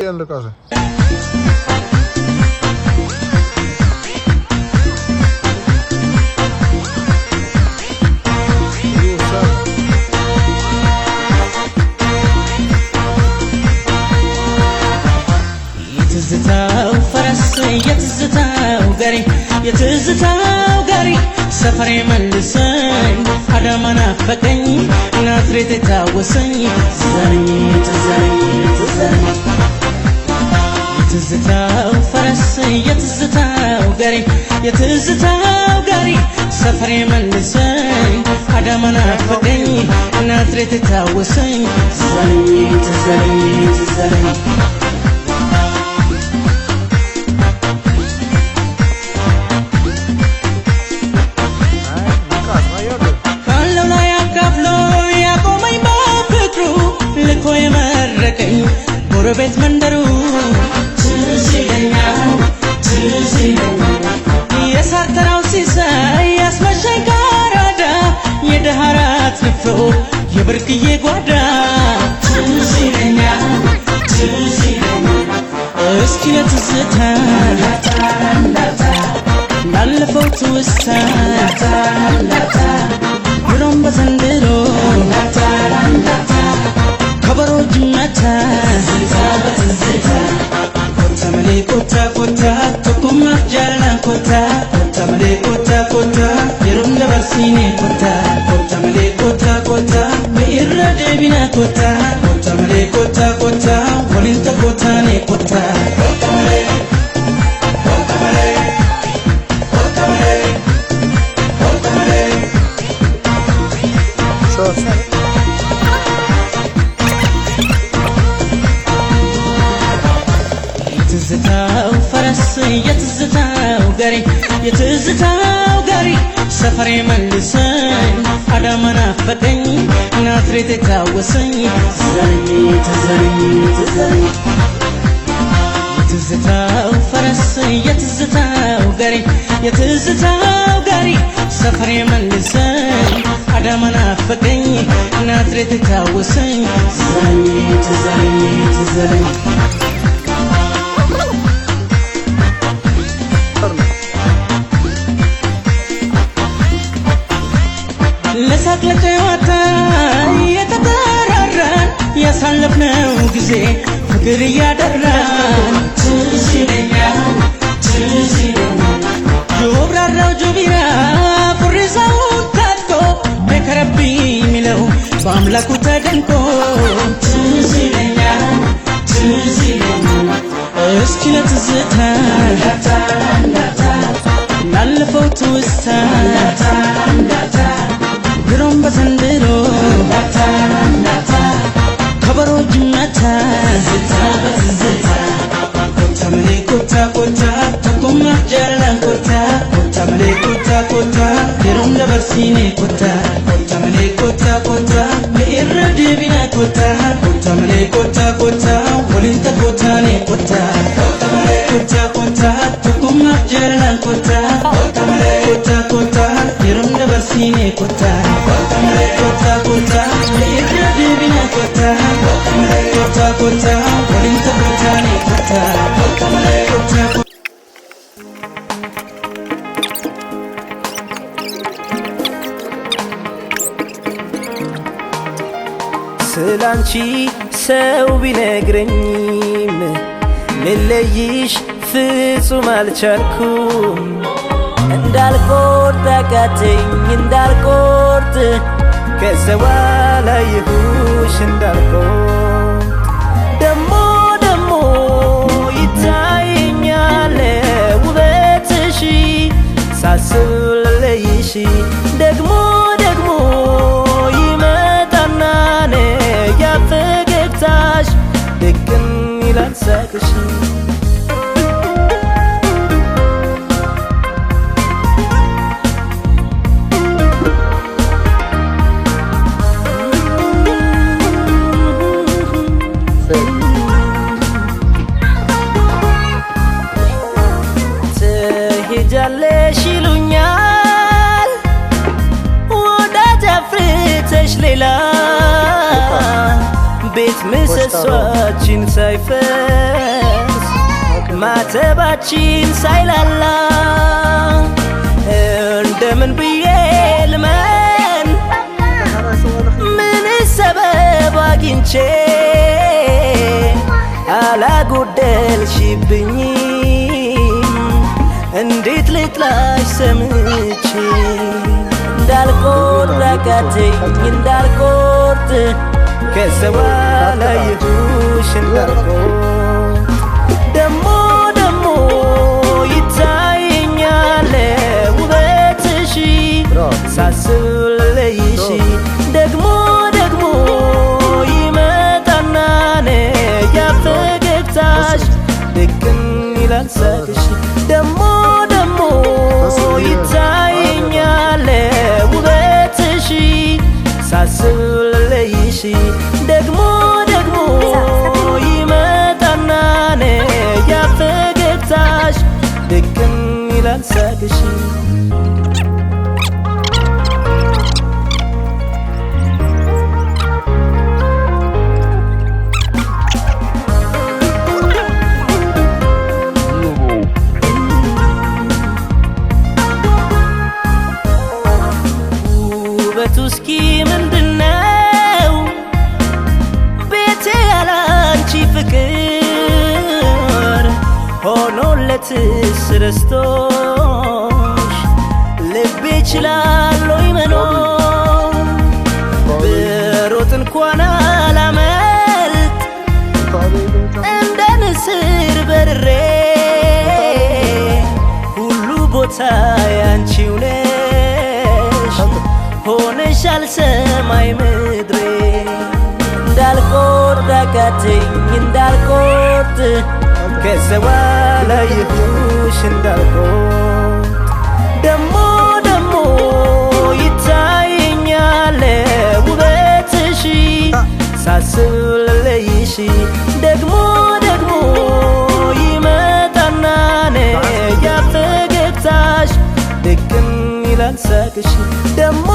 يلا كذا يتزتاو فرس يتزتاو غري يتزتاو غري سفري ملسن هذا منافقني ناصرت تاوسني زرني تزرني يتزتاو فرس يتزتاو غري يتزتاو غري سفري ملسن هذا منافقني ناصرت تاوسني زرني تزرني ጎረቤት መንደሩ የሳተራው ሲሳይ ያስመሸኝ ጋራዳ የደሃራት ንፍሮ የብርቅዬ ጓዳ እስኪ ለትዝታ ላለፈው ትውስታ ብሎም በዘንድሮ ከበሮ ጅመታ ኮታ መሌ ኮታ ኮታ ቶኮማ ጃለና ኮታ ኮታ መሌ ኮታ ኮታ የሮም ለበርሲኔ ኮታ ኮታ መሌ ኮታ ኮታ በኢራ ደቢና ኮታ ኮታ መሌ ኮታ ኮታ ወሊንተ ኮታኔ ኮታ ኮታ መሌ ኮታ መሌ ኮታ መሌ ኮታ መሌ يتزتاو فرس يتزتاو غري يتزتاو غري سفري ملسن هذا منافقني ناصرت تاوسني زرني تزرني يتزتاو فرس يتزتاو غري يتزتاو غري سفري ملسن هذا منافقني ناصرت تاوسني زرني تزرني ለሳቅ ለጨዋታ የተጠራራን ያሳለፍነው ጊዜ ፍቅር እያደራን ትዝ ይለኛል ጆብራራው ጆቢራ ቁሪዛውን ታጥቆ በከረቢ ሚለው በአምላኩ ተደንቆ ትዝ ይለኛል እስኪ ለትዝታ ላለፈው ትውስታ ብሎም በዘንድሮ ከበሮ ጅመታ ኮታ መሌ ኮታ ኮታ ቶኮማ ጃለና ኮታ ኮታ መሌ ኮታ ኮታ የሮም ለበርሲኔ ኮታ ኮታ መሌ ኮታ ኮታ በኢራ ደቢና ኮታ ኮታ መሌ ኮታ ኮታ ወሊንተ ኮታኔ ኮታ ኮታ መሌ ኮታ ኮታ ቶኮማ ጃለና ኮታ ኮታ መሌ ኮታ ኮታ የሮም ለበርሲኔ ኮታ ኮታ መሌ ኮታ ኮታ በኢራ ደቢና ኮታ ኮታ መሌ ኮታ ኮታ ወሊንተ ኮታኔ ኮታ ኮታ መሌ ኮታ ስላንቺ ሰው ቢነግረኝም ልለይሽ ፍጹም አልቻልኩም እንዳልቆርጥ አቃተኝ እንዳልቆርጥ ከሰው አላየሁሽ እንዳልቆርጥ ደሞ ይታየኛል ውበትሽ ሳስብ ልለይሽ ደግሞ ይመጣና ያ ፈገግታሽ ድቅን ይላል ሳቅሽ ትሄጃለሽ ይሉኛል ወዳጅ አፍርተሽ ሌላ ቤት ምሰሶ ምሰሷችን ሳይፈርስ ማተባችን ሳይላላ እንደምን ብዬ ልመን ምን ሰበብ አግኝቼ አላጎደልሽብኝም እንዴት ልጥላሽ ሰምቼ እንዳልቆርጥ አቃተኝ እንዳልቆርጥ ከሰው አላየሁሽ እንዳልቆርጥ ደሞ ደሞ ይታየኛል ውበትሽ ሳስብ ለይሽ ደግሞ ደግሞ ይመጣና ያ ፈገግታሽ ድቅን ይላል ሳቅሽ ደሞ ደሞ ይታየኛል ውበትሽ ሳስብ ለይሽ ደግሞ ደግሞ ይመጣና ያ ፈገግታሽ ድቅን ይላል ሳቅሽ ውበቱ እስኪ ምንድነው ቤቴ ያላንቺ ፍቅር ሆኖለትስ ረስቶሽ ልቤ ይችላል መኖር ብሮጥ እንኳን አላመልጥ እንደ ንስር በርሬ ሁሉ ቦታ ያንቺው ነሽ ሆነሻል ሰማይ ምድሬ እንዳልቆርጥ አቃተኝ እንዳልቆርጥ ከሰው አላየሁሽ እንዳልቆርጥ ደሞ ደሞ ይታየኛል ውበትሽ ሳስብ ለይሽ ደግሞ ደግሞ ይመጣና ያ ፈገግታሽ ድቅን ይላል ሳቅሽ ደሞ